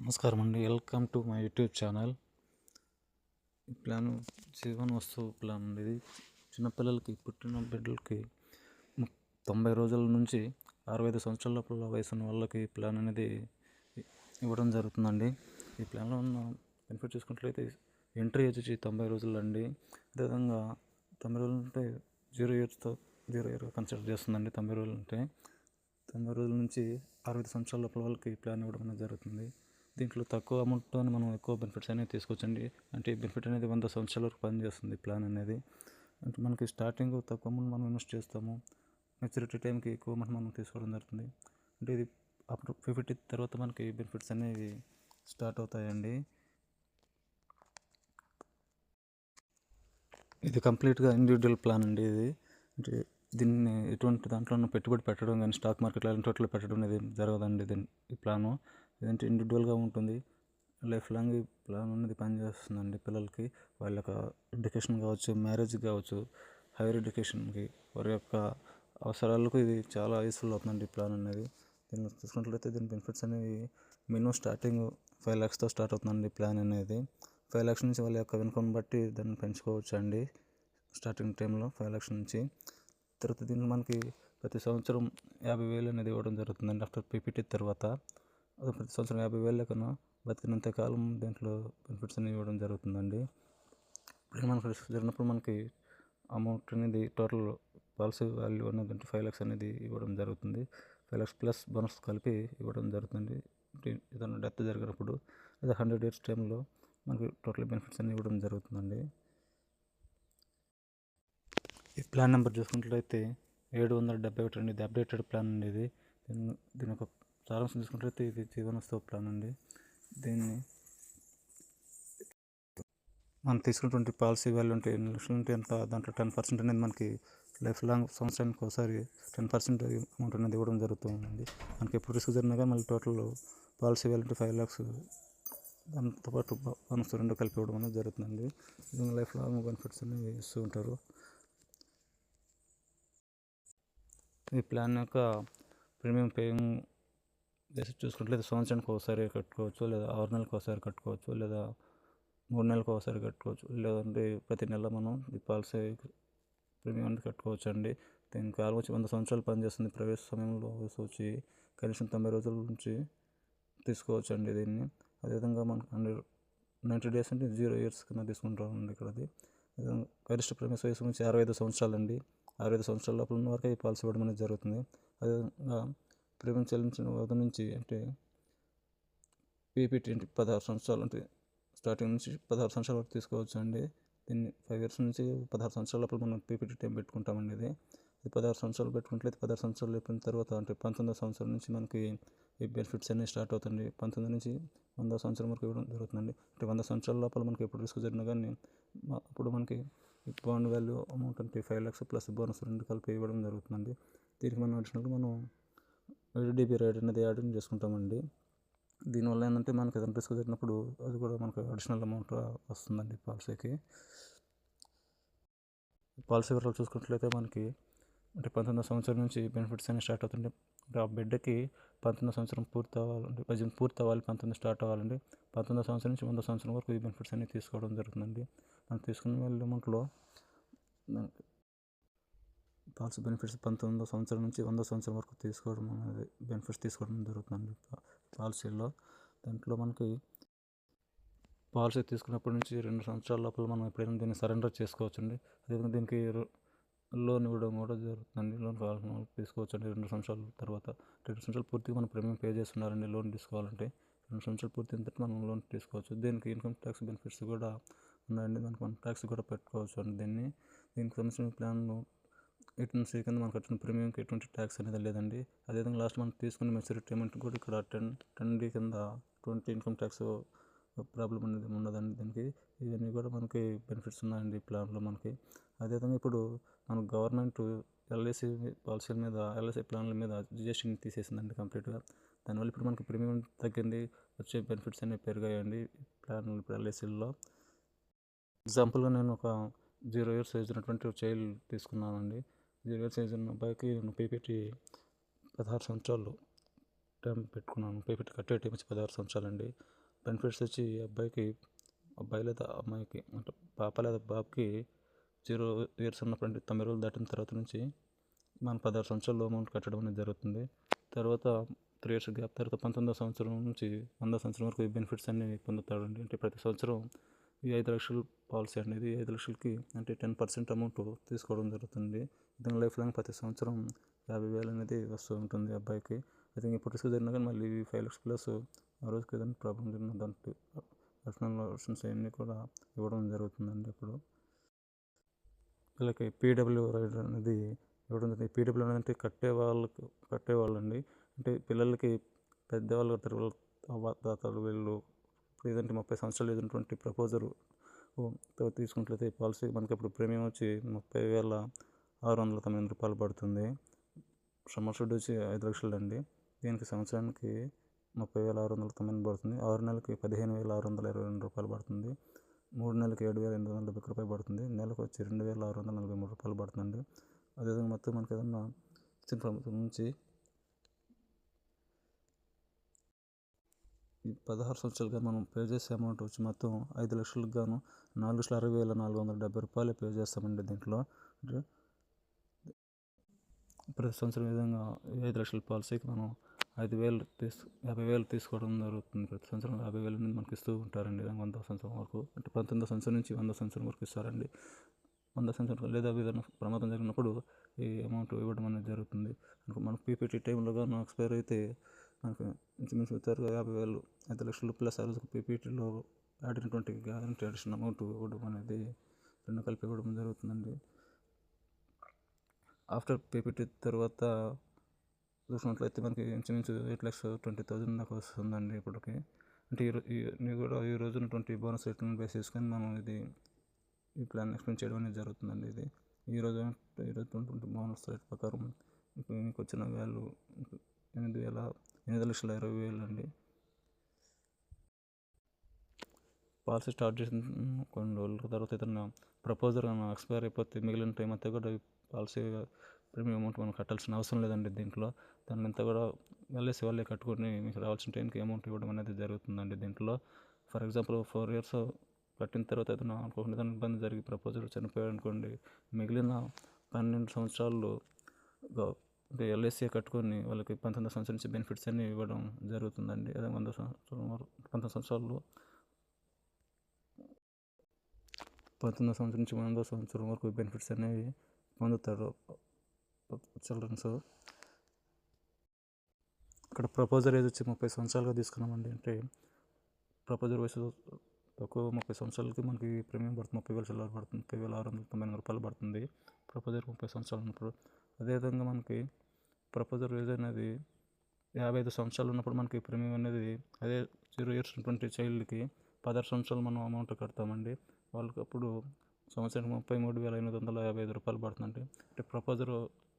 నమస్కారం అండి. Welcome to my YouTube channel. ఈ ప్లాన్ జీవన వస్తువు ప్లాన్ అండి. ఇది చిన్నపిల్లలకి, పుట్టిన బిడ్డలకి 90 రోజుల నుంచి 65 సంవత్సరాల లోపల వయసు ఉన్న వాళ్ళకి ఈ ప్లాన్ అనేది ఇవ్వడం జరుగుతుందండి. ఈ ప్లాన్లో ఉన్న బెనిఫిట్ చూసుకున్నట్లయితే ఎంట్రీ వచ్చి 90 రోజులు అండి. అదేవిధంగా 90 రోజులు అంటే 0 ఇయర్గా కన్సిడర్ చేస్తుందండి. 90 రోజులు అంటే 90 రోజుల నుంచి 65 సంవత్సరాల లోపల వాళ్ళకి ఈ ప్లాన్ ఇవ్వడం అనేది జరుగుతుంది. దీంట్లో తక్కువ అమౌంట్తో మనం ఎక్కువ బెనిఫిట్స్ అనేవి తీసుకోవచ్చండి. అంటే ఈ బెనిఫిట్ అనేది 100 సంవత్సరాల వరకు పనిచేస్తుంది ప్లాన్ అనేది. అంటే మనకి స్టార్టింగ్ తక్కువ అమౌంట్ మనం ఇన్వెస్ట్ చేస్తాము, మెచ్యూరిటీ టైంకి ఎక్కువ అమౌంట్ మనం తీసుకోవడం జరుగుతుంది. అంటే ఇది అప్పుడు 50 తర్వాత మనకి బెనిఫిట్స్ అనేవి స్టార్ట్ అవుతాయండి. ఇది కంప్లీట్గా ఇండివిజువల్ ప్లాన్ అండి. ఇది అంటే దీన్ని ఎటువంటి దాంట్లో పెట్టుబడి పెట్టడం కానీ స్టాక్ మార్కెట్లో అలాంటి వాటిలో పెట్టడం అనేది జరగదండి. ఈ ప్లాను ఇదంటే ఇండివిజువల్గా ఉంటుంది. లైఫ్ లాంగ్ ఈ ప్లాన్ అనేది పనిచేస్తుందండి. పిల్లలకి వాళ్ళ యొక్క ఎడ్యుకేషన్ కావచ్చు, మ్యారేజ్ కావచ్చు, హైయర్ ఎడ్యుకేషన్కి, వారి యొక్క అవసరాలకు ఇది చాలా యూస్ఫుల్ అవుతుందండి ఈ ప్లాన్ అనేది. దీన్ని చూసుకున్నట్లయితే దీని బెనిఫిట్స్ అనేవి మినిమం స్టార్టింగ్ 5 lakhsతో స్టార్ట్ అవుతుందండి ఈ ప్లాన్ అనేది. 5 lakhs నుంచి వాళ్ళ యొక్క ఇన్కమ్ బట్టి దాన్ని పెంచుకోవచ్చు అండి. స్టార్టింగ్ టైంలో 5 lakhs నుంచి. తర్వాత దీన్ని మనకి ప్రతి సంవత్సరం 50,000 అనేది ఇవ్వడం జరుగుతుందండి. ఆఫ్టర్ పీపీటీ తర్వాత ప్రతి సంవత్సరం 50,000 లెక్కన బతికినంత కాలం దీంట్లో బెనిఫిట్స్ అనేవి ఇవ్వడం జరుగుతుందండి. ఇప్పుడు మనకు రిస్క్ జరిగినప్పుడు మనకి అమౌంట్ అనేది టోటల్ పాలసీ వాల్యూ అనేది 5 lakhs అనేది ఇవ్వడం జరుగుతుంది. 5 lakhs ప్లస్ బోనస్ కలిపి ఇవ్వడం జరుగుతుంది. ఏదైనా డెత్ జరిగినప్పుడు లేదా 100 years టైంలో మనకి టోటల్ బెనిఫిట్స్ అనేవి ఇవ్వడం జరుగుతుందండి. ఈ ప్లాన్ నెంబర్ చూసుకున్నట్లయితే 771 అండి. ఇది అప్డేటెడ్ ప్లాన్ అండి. ఇది దీని యొక్క సారాంశం చూసుకున్నట్లయితే ఇది జీవనోత్సవ ప్లాన్ అండి. దీన్ని మనం తీసుకున్నటువంటి పాలసీ వాల్యూ అంటే 8 లక్షలు ఉంటే ఎంత, దాంట్లో 10% అనేది మనకి లైఫ్ లాంగ్ సంవత్సరానికి ఒకసారి 10% అమౌంట్ అనేది ఇవ్వడం జరుగుతుందండి. మనకి ఎప్పుడు రిస్క్ జరిగినా కానీ మళ్ళీ టోటల్ పాలసీ వాల్యూ అంటే 5 lakhs దాంతోపాటు బోనస్ 2 కలిపి ఇవ్వడం అనేది జరుగుతుందండి. దీని లైఫ్ లాంగ్ బెనిఫిట్స్ అనేవి ఇస్తూ ఉంటారు. ఈ ప్లాన్ యొక్క ప్రీమియం పేయింగ్ బేసిస్ చూసుకున్నట్లయితే సంవత్సరానికి ఒకసారి కట్టుకోవచ్చు, లేదా 6 నెలలకు ఒకసారి కట్టుకోవచ్చు, లేదా 3 నెలలకు ఒకసారి కట్టుకోవచ్చు, లేదంటే ప్రతి నెల మనం ఈ పాలసీ ప్రీమియం అనేది కట్టుకోవచ్చు అండి. దీనికి ఆల్మోస్ట్ 100 సంవత్సరాలు పనిచేస్తుంది. ప్రవేశ సమయంలో వచ్చి కనీసం 90 రోజుల నుంచి తీసుకోవచ్చు అండి దీన్ని. అదేవిధంగా మనకు 90 days అంటే 0 years కింద తీసుకుంటామండి ఇక్కడ. అది గరిష్ట ప్రవేశ వయసు నుంచి 65 సంవత్సరాలు అండి. 65 సంవత్సరాల లోపల ఉన్న వరకు ఈ పాలసీ ఇవ్వడం అనేది జరుగుతుంది. అదేవిధంగా ప్రీమియం చెల్లించిన వ్యవధి నుంచి అంటే పీపీటీ 16 సంవత్సరాలు అంటే స్టార్టింగ్ నుంచి 16 సంవత్సరాల వరకు తీసుకోవచ్చు అండి. దీన్ని 5 years నుంచి 16 సంవత్సరాల లోపల మనం పీపీటీ టైం పెట్టుకుంటామండి. ఇది 16 సంవత్సరాలు పెట్టుకున్నట్లయితే 16 సంవత్సరాలు అయిపోయిన తర్వాత అంటే 19వ సంవత్సరం నుంచి మనకి ఈ బెనిఫిట్స్ అన్నీ స్టార్ట్ అవుతుంది. 19 నుంచి 100వ సంవత్సరం వరకు ఇవ్వడం జరుగుతుందండి. అంటే 100 సంవత్సరాల లోపల మనకి ఎప్పుడు రిస్క్ జరిగినా కానీ అప్పుడు మనకి బాండ్ వాల్యూ అమౌంట్ అంటే 5 lakhs ప్లస్ బోనస్ 2 కలిపి ఇవ్వడం జరుగుతుందండి. దీనికి మనం అడిషనల్గా మనం ఐడిబి రైడ్ అనేది యాడ్ చేసుకుంటామండి. దీనివల్ల ఏంటంటే మనకి ఏదైనా రిస్క్ జరిగినప్పుడు అది కూడా మనకు అడిషనల్ అమౌంట్ వస్తుందండి పాలసీకి. పాలసీ వివరాలు చూసుకున్నట్లయితే మనకి అంటే 19వ సంవత్సరం నుంచి బెనిఫిట్స్ అనేవి స్టార్ట్ అవుతుంటే ఆ బిడ్డకి 19వ సంవత్సరం పూర్తి అవ్వాలంటే 18 పూర్తి అవ్వాలి, 19 స్టార్ట్ అవ్వాలండి. 19వ సంవత్సరం నుంచి 100వ సంవత్సరం వరకు ఈ బెనిఫిట్స్ అనేవి తీసుకోవడం జరుగుతుందండి. మనం తీసుకున్న వాళ్ళ అమౌంట్లో పాలసీ బెనిఫిట్స్ 19వ సంవత్సరం నుంచి 100వ సంవత్సరం వరకు తీసుకోవడం అనేది బెనిఫిట్స్ తీసుకోవడం జరుగుతుందండి పాలసీలో. దాంట్లో మనకి పాలసీ తీసుకున్నప్పటి నుంచి 2 సంవత్సరాల లోపల మనం ఎప్పుడైనా దీన్ని సరెండర్ చేసుకోవచ్చు అండి. అదేవిధంగా దీనికి లోన్ ఇవ్వడం కూడా జరుగుతుందండి. లోన్ కావాల్సిన వాళ్ళు తీసుకోవచ్చు అండి 2 సంవత్సరాల తర్వాత. 2 సంవత్సరాలు పూర్తిగా మనం ప్రీమియం పే చేస్తున్నారండి లోన్ తీసుకోవాలంటే. 2 సంవత్సరాలు పూర్తి అయిన తర్వాత మనం లోన్ తీసుకోవచ్చు. దీనికి ఇన్కమ్ ట్యాక్స్ బెనిఫిట్స్ కూడా ఉన్నాయండి. దానికి మనం ట్యాక్స్ కూడా పెట్టుకోవచ్చు అండి. దీనికి సంబంధించిన ప్లాన్ 18C కింద మనకు వచ్చిన ప్రీమియంకి ఎటువంటి ట్యాక్స్ అనేది లేదండి. అదేవిధంగా లాస్ట్ మనం తీసుకున్న మెచ్యూరిటీ పేమెంట్ కూడా ఇక్కడ 10D కింద 20 ఇన్కమ్ ట్యాక్స్ ప్రాబ్లం అనేది ఉండదండి దీనికి. ఇవన్నీ కూడా మనకి బెనిఫిట్స్ ఉన్నాయండి ఈ ప్లాన్లో మనకి. అదేవిధంగా ఇప్పుడు మన గవర్నమెంట్ ఎల్ఐసి పాలసీల మీద, ఎల్ఐసి ప్లాన్ల మీద జిఎస్టీని తీసేసిందండి కంప్లీట్గా. దానివల్ల ఇప్పుడు మనకి ప్రీమియం తగ్గింది, వచ్చే బెనిఫిట్స్ అనేవి పెరిగాయండి ప్లాన్లు ఇప్పుడు ఎల్ఐసీల్లో. ఎగ్జాంపుల్గా నేను ఒక 0 years ఏజ్ ఉన్నటువంటి చైల్డ్ తీసుకున్నానండి. 0 years ఏజ్ ఉన్న అబ్బాయికి నేను పీపీటీ 16 సంవత్సరాలు టైం పెట్టుకున్నాను. పీపీటీ కట్టే టైం వచ్చి 16 సంవత్సరాలండి. బెనిఫిట్స్ వచ్చి అబ్బాయి లేదా అమ్మాయికి అంటే పాప లేదా బాబుకి 0 ఇయర్స్ ఉన్నప్పుడు 90 రోజులు దాటిన తర్వాత నుంచి మనం 16 సంవత్సరాలు అమౌంట్ కట్టడం అనేది జరుగుతుంది. తర్వాత 3 ఇయర్స్ గ్యాప్ తర్వాత 19వ సంవత్సరం నుంచి 100వ సంవత్సరం వరకు ఈ బెనిఫిట్స్ అన్ని పొందుతాడండి. అంటే ప్రతి సంవత్సరం ఈ 5 లక్షల పాలసీ అనేది 5 లక్షలకి అంటే 10% అమౌంట్ తీసుకోవడం జరుగుతుంది. ఇతను లైఫ్ లాంగ్ ప్రతి సంవత్సరం 50,000 అనేది వస్తూ ఉంటుంది అబ్బాయికి. అయితే ఇప్పుడు రిస్క్ జరిగినా కానీ మళ్ళీ 5 లక్షలు ప్లస్ ఆ రోజుకి ఏదైనా ప్రాబ్లం జరిగిన దానికి పర్సనల్ ఆప్షన్స్ అవన్నీ కూడా ఇవ్వడం జరుగుతుందండి. ఇప్పుడు వీళ్ళకి పీడబ్ల్యూ రైడర్ అనేది ఇవ్వడం జరుగుతుంది. పీడబ్ల్యూ అనేది కట్టేవాళ్ళండి. అంటే పిల్లలకి పెద్దవాళ్ళు కడతారు, తాతలు వీళ్ళు లేదంటే 30 సంవత్సరాలు ఏదైనటువంటి ప్రపోజర్ తీసుకున్నట్లయితే ఈ పాలసీ మనకి ఇప్పుడు ప్రీమియం వచ్చి 30,698 రూపాయలు పడుతుంది. సమ్మర్ వచ్చి 5 లక్షలు అండి. దీనికి సంవత్సరానికి 30,698 పడుతుంది. 6 నెలలకి 15,622 రూపాయలు పడుతుంది. 3 నెలలకి 7,870 రూపాయలు పడుతుంది. నెలకు వచ్చి 2,643 రూపాయలు పడుతుందండి. అదేవిధంగా మొత్తం మనకి ఏదన్నా ఇచ్చిన ప్రభుత్వం నుంచి ఈ 16 సంవత్సరాలుగా మనం పే చేసే అమౌంట్ వచ్చి మొత్తం 5 లక్షలకు గాను 4,60,470 రూపాయలు పే చేస్తామండి. దీంట్లో ప్రతి సంవత్సరం విధంగా 5 లక్షల పాలసీకి మనం 50,000 తీసుకోవడం జరుగుతుంది. ప్రతి సంవత్సరం 50,000 అనేది మనకి ఇస్తూ ఉంటారండి. 100వ సంవత్సరం వరకు అంటే 19వ సంవత్సరం నుంచి 100వ సంవత్సరం వరకు ఇస్తారండి. 100వ సంవత్సరం లేదా ఏదైనా ప్రమాదం జరిగినప్పుడు ఈ అమౌంట్ ఇవ్వడం అనేది జరుగుతుంది. మనకు పీపీటీ టైంలో కానీ ఎక్స్పైర్ అయితే మనకు ఇంచుమించు 50,000 5 లక్షలు ప్లస్ ఆ రోజుకి పీపీటీలో ఆడినటువంటి గ్యారంటీ అడిషన్ అమౌంట్ ఇవ్వడం అనేది రెండు కలిపి ఇవ్వడం జరుగుతుందండి. ఆఫ్టర్ పీపీటీ తర్వాత చూసినట్లయితే మనకి ఇంచుమించు 8,20,000 దాకా వస్తుందండి ఇప్పటికి. అంటే ఈ రోజు ఉన్నటువంటి బోనస్ రేట్లను బేస్ చేసుకొని మనం ఈ ప్లాన్ ఎక్స్ప్లెయిన్ చేయడం అనేది జరుగుతుందండి. ఈరోజు బోనస్ రేట్ ప్రకారం మీకు వచ్చిన వాల్యూ 8,20,000 అండి. పాలసీ స్టార్ట్ చేసిన కొన్ని రోజుల తర్వాత ఏదైనా ప్రపోజల్ ఎక్స్పైర్ అయిపోతే మిగిలిన టైం అంతా కూడా పాలసీ ప్రీమియం అమౌంట్ మనం కట్టాల్సిన అవసరం లేదండి. దీంట్లో దాన్ని అంతా కూడా ఎల్ఐసి వాళ్ళే కట్టుకొని మీకు రావాల్సిన టైంకి అమౌంట్ ఇవ్వడం అనేది జరుగుతుందండి. దీంట్లో ఫర్ ఎగ్జాంపుల్ 4 ఇయర్స్ కట్టిన తర్వాత ఏదైనా అనుకోకుండా ఏదైనా ఇబ్బంది జరిగి ప్రపోజల్ చనిపోయాడు అనుకోండి, మిగిలిన 12 సంవత్సరాలు అంటే ఎల్ఐసి కట్టుకొని వాళ్ళకి 19వ సంవత్సరం నుంచి బెనిఫిట్స్ అన్ని ఇవ్వడం జరుగుతుందండి. అదే 100 సంవత్సరం వరకు 19 సంవత్సరాలు 19వ సంవత్సరం నుంచి 100వ సంవత్సరం వరకు బెనిఫిట్స్ అనేవి పొందుతారు చిల్డ్రన్స్. ఇక్కడ ప్రపోజర్ ఏజ్ వచ్చి 30 సంవత్సరాలుగా తీసుకున్నామండి. అంటే ప్రపోజర్ వయసు తక్కువ 30 సంవత్సరాలకి మనకి ప్రీమియం పడుతుంది. 30,000 చిల్లర పడుతుంది. 30,694 రూపాయలు పడుతుంది ప్రపోజర్ 30 సంవత్సరాలు ఉన్నప్పుడు. అదేవిధంగా మనకి ప్రపోజర్ ఏజ్ అనేది 55 సంవత్సరాలు ఉన్నప్పుడు మనకి ప్రీమియం అనేది అదే 0 ఇయర్స్ ఉన్నటువంటి చైల్డ్కి 16 సంవత్సరాలు మనం అమౌంట్ కడతామండి. వాళ్ళకి అప్పుడు సంవత్సరానికి 33,855 రూపాయలు పడుతుందండి. అంటే ప్రపోజర్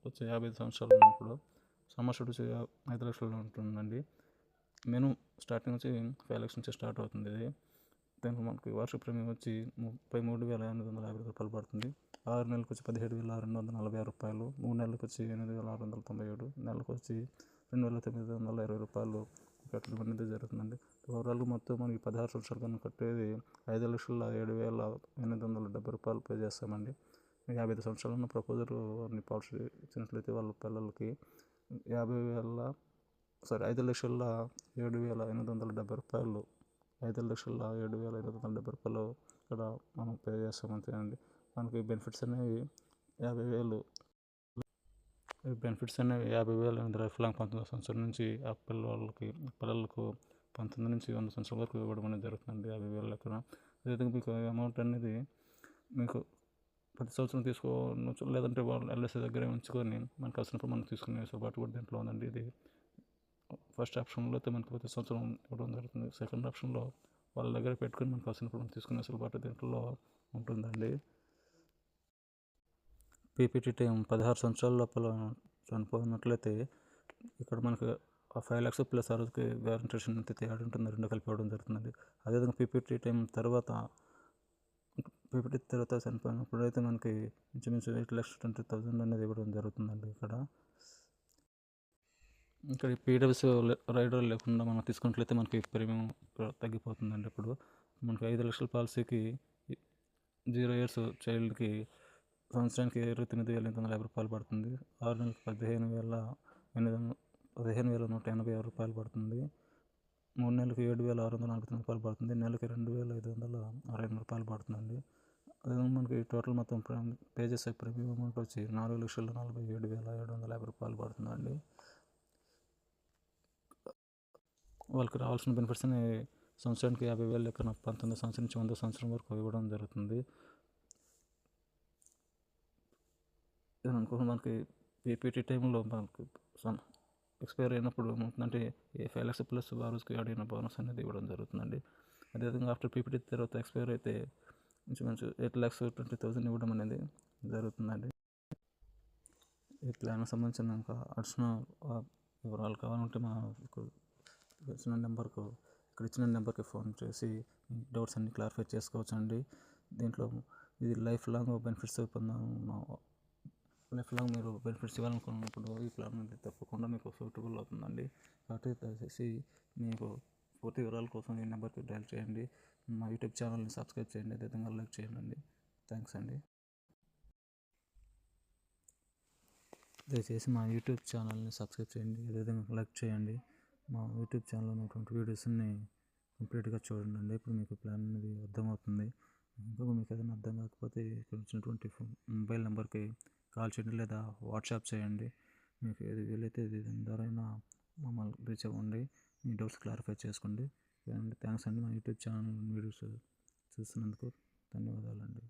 వచ్చి 55 సంవత్సరాలు ఉన్నప్పుడు సమ్మర్ వచ్చి 5 లక్షలు ఉంటుందండి. మెను స్టార్టింగ్ వచ్చి 5 లక్షల నుంచి స్టార్ట్ అవుతుంది. దానికి మనకి వార్షిక ప్రీమియం వచ్చి 33,850 రూపాయలు పడుతుంది. 6 నెలలకు వచ్చి 17,246 రూపాయలు, 3 నెలలకు వచ్చి 8,697, నెలకు వచ్చి 2,920 రూపాయలు కట్టడం అనేది జరుగుతుందండి. ఓవరాల్గా మొత్తం మనకి 16 సంవత్సరాలు కన్నా కట్టేది 5,07,870 రూపాయలు పే చేస్తామండి. 55 సంవత్సరాలు ఉన్న ప్రపోజర్ అన్ని పాలసీ ఇచ్చినట్లయితే వాళ్ళ పిల్లలకి 5,07,870 రూపాయలు 5,07,870 రూపాయలు ఇక్కడ మనం పే చేస్తాం అంతేనండి. మనకి బెనిఫిట్స్ అనేవి 50,000 లైఫ్ లాంగ్ 19వ సంవత్సరం నుంచి ఆ పిల్లలకు 19 నుంచి 100 సంవత్సరాల వరకు ఇవ్వడం అనేది జరుగుతుందండి 50,000 లెక్కన. అదేవిధంగా మీకు అమౌంట్ అనేది మీకు ప్రతి సంవత్సరం తీసుకోవచ్చు, లేదంటే వాళ్ళు ఎల్ఐసి దగ్గరే ఉంచుకొని మనకు కావాల్సినప్పుడు మనం తీసుకునే వెసులుబాటు కూడా దీంట్లో ఉందండి. ఇది ఫస్ట్ ఆప్షన్లో అయితే మనకు ప్రతి సంవత్సరం ఇవ్వడం జరుగుతుంది. సెకండ్ ఆప్షన్లో వాళ్ళ దగ్గర పెట్టుకొని మనకు కావాల్సినప్పుడు మనం తీసుకునే వెసులుబాటు దీంట్లో ఉంటుందండి. పీపీటీ టైం 16 సంవత్సరాల లోపల చనిపోయినట్లయితే ఇక్కడ మనకు 5 లక్షలు ప్లస్ ఆ రోజుకి గ్యారంటేషన్ ఎంత యాడ్ ఉంటుంది, రెండు కలిపి ఇవ్వడం జరుగుతుందండి. అదేవిధంగా పీపీటీ తర్వాత చనిపోయినప్పుడు అయితే మనకి ఇంచుమించు 8,20,000 అనేది ఇవ్వడం జరుగుతుందండి. ఇక్కడ ఇక్కడ పీడబ్ల్యూసీ రైడర్ లేకుండా మనం తీసుకున్నట్లయితే మనకి ప్రీమియం తగ్గిపోతుందండి. ఇప్పుడు మనకి 5 లక్షల పాలసీకి 0 years చైల్డ్కి సంవత్సరానికి రూ. 29,850 పడుతుంది. 6 నెలలకు రూ. 15,186 పడుతుంది. 3 నెలలకు రూ. 7,649 పడుతుంది. నెలకి రూ. 2,562 పడుతుందండి. అదే మనకి టోటల్ మొత్తం పే చేసే ప్రీమియం అమౌంట్ వచ్చి రూ. 4,47,750 పడుతుందండి. వాళ్ళకి రావాల్సిన బెనిఫిట్స్ని సంవత్సరానికి 50,000 లెక్కన 19 సంవత్సరం నుంచి 100 సంవత్సరం వరకు ఇవ్వడం జరుగుతుంది. అనుకో మనకి పీపీటీ టైంలో మనకు ఎక్స్పైర్ అయినప్పుడు ఏమవుతుందంటే 5 lakhs ప్లస్ ఆ రోజుకి అడిగిన బోనస్ అనేది ఇవ్వడం జరుగుతుందండి. అదేవిధంగా ఆఫ్టర్ పీపీటీ తర్వాత ఎక్స్పైర్ అయితే మంచి 8,20,000 ఇవ్వడం అనేది జరుగుతుందండి. ఈ ప్లాన్కి సంబంధించిన ఇంకా అడిషనల్ వివరాలు కావాలంటే మా ఇచ్చిన నెంబర్కి ఫోన్ చేసి డౌట్స్ అన్ని క్లారిఫై చేసుకోవచ్చు అండి. దీంట్లో ఇది లైఫ్ లాంగ్ బెనిఫిట్స్ మీరు బెనిఫిట్స్ ఇవ్వాలనుకున్నప్పుడు ఈ ప్లాన్ అనేది తప్పకుండా మీకు సూటబుల్ అవుతుందండి. కాబట్టి దయచేసి మీకు పూర్తి వివరాల కోసం ఈ నెంబర్కి డయల్ చేయండి. మా యూట్యూబ్ ఛానల్ని సబ్స్క్రైబ్ చేయండి. అదేవిధంగా లైక్ చేయండి. థ్యాంక్స్ అండి. దయచేసి మా యూట్యూబ్ ఛానల్ని సబ్స్క్రైబ్ చేయండి. అదేవిధంగా లైక్ చేయండి. మా యూట్యూబ్ ఛానల్లో ఉన్నటువంటి వీడియోస్ని కంప్లీట్గా చూడండి. ఇప్పుడు మీకు ప్లాన్ అనేది అర్థమవుతుంది. ఇంకా మీకు ఏదైనా అర్థం కాకపోతే ఇక్కడ వచ్చినటువంటి మొబైల్ నెంబర్కి కాల్ చేయండి లేదా వాట్సాప్ చేయండి. మీకు ఏది వీలైతే దాని ద్వారా మమ్మల్ని రీచ్ అవ్వండి. మీ డౌట్స్ క్లారిఫై చేసుకోండి. థ్యాంక్స్ అండి. మా యూట్యూబ్ ఛానల్ వీడియోస్ చూస్తున్నందుకు ధన్యవాదాలండి.